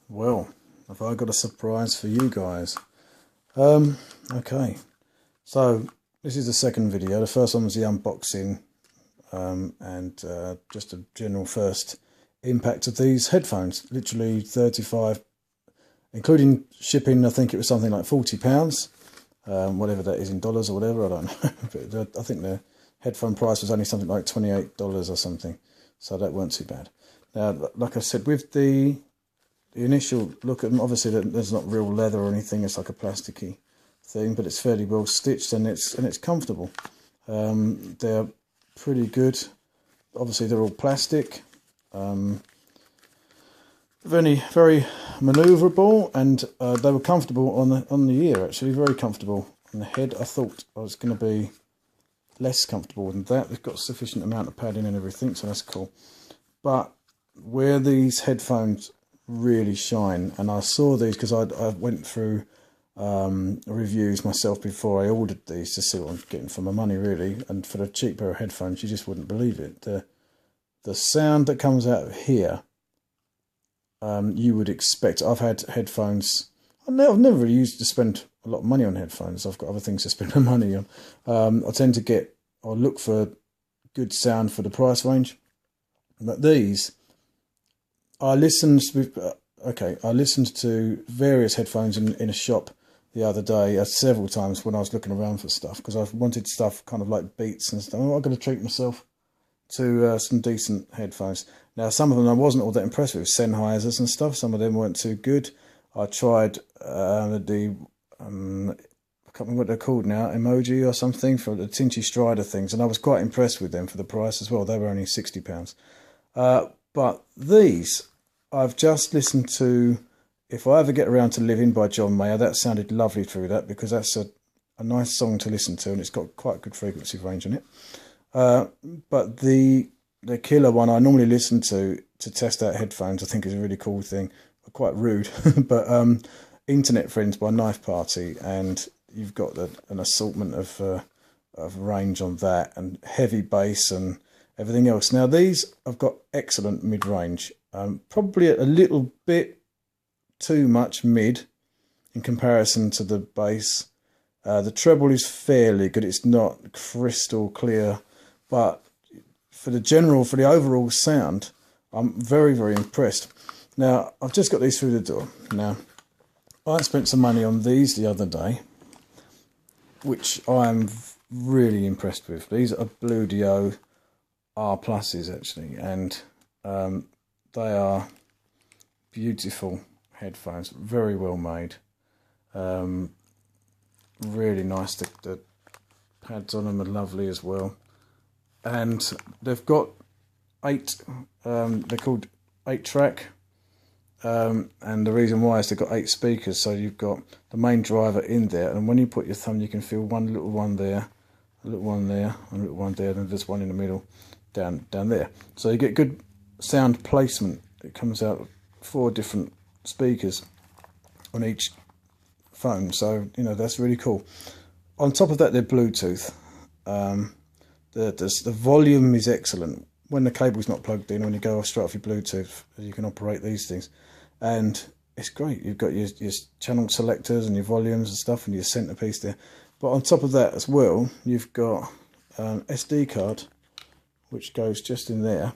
Well, have I got a surprise for you guys? Okay, so this is the second video. The first one was the unboxing and just a general first impact of these headphones. Literally 35, including shipping. I think it was something like £40, whatever that is in dollars or whatever. I don't know. But I think the headphone price was only something like $28 or something, so that weren't too bad. Now, like I said, with the initial look at them, obviously there's not real leather or anything. It's like a plasticky thing, but it's fairly well stitched and it's comfortable. They're pretty good. Obviously they're all plastic, very manoeuvrable, and they were comfortable on the ear. Actually, very comfortable on the head. I thought I was going to be less comfortable than that. They've got a sufficient amount of padding and everything, so that's cool. But where these headphones really shine, and I saw these because I went through reviews myself before I ordered these to see what I'm getting for my money, really. And for the cheap pair of headphones, you just wouldn't believe it. The sound that comes out of here, you would expect. I've had headphones. I've never really used to spend a lot of money on headphones. I've got other things to spend my money on. I tend to get or look for good sound for the price range, but these. I listened to various headphones in a shop the other day several times when I was looking around for stuff, because I wanted stuff kind of like Beats and stuff. I've got to treat myself to some decent headphones. Now, some of them I wasn't all that impressed with, Sennheisers and stuff. Some of them weren't too good. I tried I can't remember what they're called now, Emoji or something, for the Tinchy Strider things, and I was quite impressed with them for the price as well. They were only £60. But these, I've just listened to If I Ever Get Around to Living by John Mayer. That sounded lovely through that, because that's a nice song to listen to, and it's got quite a good frequency range on it. But the killer one I normally listen to test out headphones, I think is a really cool thing. Quite rude, but Internet Friends by Knife Party, and you've got an assortment of range on that, and heavy bass and everything else. Now, these have got excellent mid-range, probably a little bit too much mid in comparison to the bass. The treble is fairly good. It's not crystal clear, but for the overall sound, I'm very, very impressed. Now, I've just got these through the door. Now, I spent some money on these the other day, which I'm really impressed with. These are Bluedio R pluses, actually, and they are beautiful headphones, very well made, really nice. The pads on them are lovely as well, and they've got they're called 8-track, and the reason why is they've got 8 speakers, so you've got the main driver in there, and when you put your thumb you can feel one little one there, a little one there, a little one there, and there's one in the middle down there, so you get good sound placement. It comes out 4 different speakers on each phone, so you know that's really cool. On top of that, they're Bluetooth. The volume is excellent when the cable's not plugged in. When you go straight off your Bluetooth, you can operate these things, and it's great. You've got your channel selectors and your volumes and stuff, and your centerpiece there. But on top of that as well, you've got SD card, which goes just in there,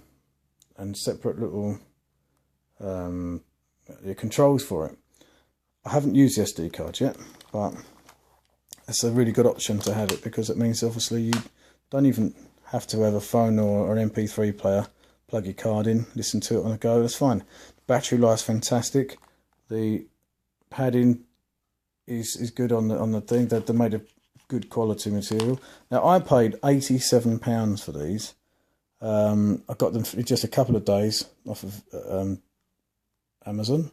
and separate little your controls for it. I haven't used the SD card yet, but it's a really good option to have it, because it means obviously you don't even have to have a phone or an MP3 player. Plug your card in, listen to it on the go, that's fine. Battery life's fantastic. The padding is good on the thing. They're made of good quality material. Now, I paid £87 for these. I got them for just a couple of days off of Amazon,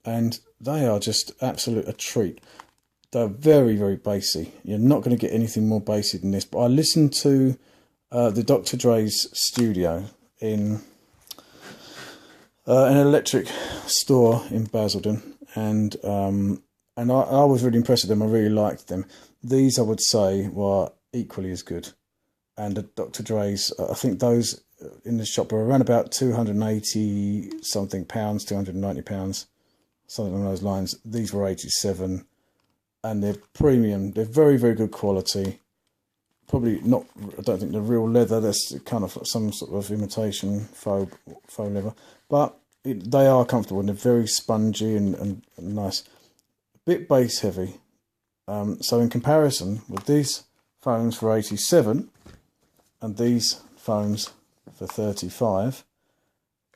and they are just absolute a treat. They're very, very bassy. You're not going to get anything more bassy than this. But I listened to the Dr. Dre's studio in an electric store in Basildon, and I was really impressed with them. I really liked them. These, I would say, were equally as good. And the Dr. Dre's, I think those in the shop were around about £280 something, £290. something along those lines. These were 87, and they're premium. They're very, very good quality. Probably not, I don't think they're real leather. That's kind of some sort of imitation faux leather. But they are comfortable, and they're very spongy and nice. A bit bass heavy. So in comparison with these phones for 87 and these phones for 35,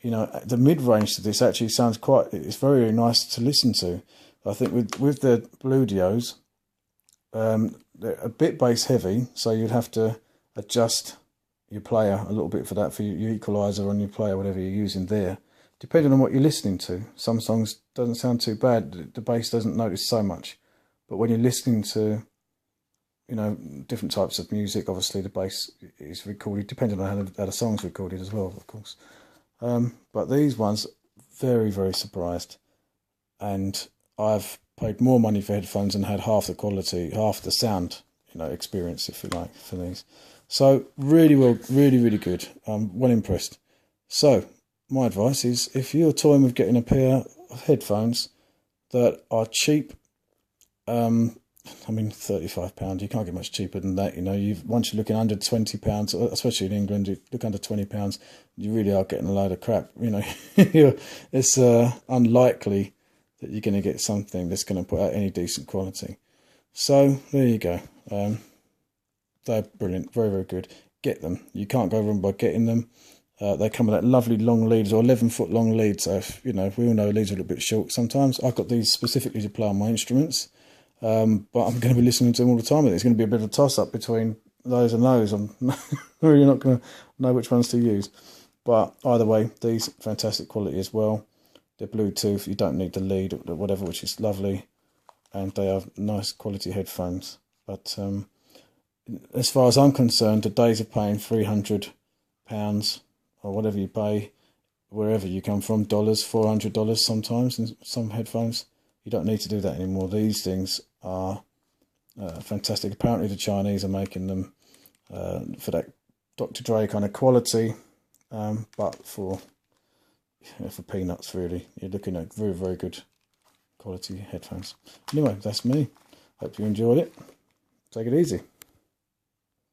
you know, the mid-range to this actually sounds quite, it's very nice to listen to. I think with the Bluedios, they're a bit bass heavy, so you'd have to adjust your player a little bit for that, for your equalizer on your player, whatever you're using there, depending on what you're listening to. Some songs doesn't sound too bad, the bass doesn't notice so much, but when you're listening to, you know, different types of music, obviously the bass is recorded depending on how the song's recorded as well, of course. But these ones, very, very surprised, and I've paid more money for headphones and had half the quality, half the sound, you know, experience, if you like, for these. So really well, really, really good. I'm well impressed. So my advice is, if you're toying with getting a pair of headphones that are cheap, I mean, £35, you can't get much cheaper than that. You know, once you're looking under £20, especially in England, you look under £20, you really are getting a load of crap. You know, it's unlikely that you're going to get something that's going to put out any decent quality. So there you go. They're brilliant, very, very good. Get them. You can't go wrong by getting them. They come with that lovely long leads, or 11-foot long lead. So if, you know, we all know leads are a little bit short sometimes. I've got these specifically to play on my instruments, but I'm going to be listening to them all the time. It's going to be a bit of a toss-up between those and those. I'm really not going to know which ones to use. But either way, these fantastic quality as well. They're Bluetooth, you don't need the lead or whatever, which is lovely, and they are nice quality headphones. But as far as I'm concerned, the days of paying £300 or whatever you pay, wherever you come from, dollars, $400 sometimes in some headphones, you don't need to do that anymore. These things are fantastic. Apparently the Chinese are making them for that Dr. Dre kind of quality, but for peanuts, really. You're looking at very, very good quality headphones. Anyway, that's me. Hope you enjoyed it. Take it easy.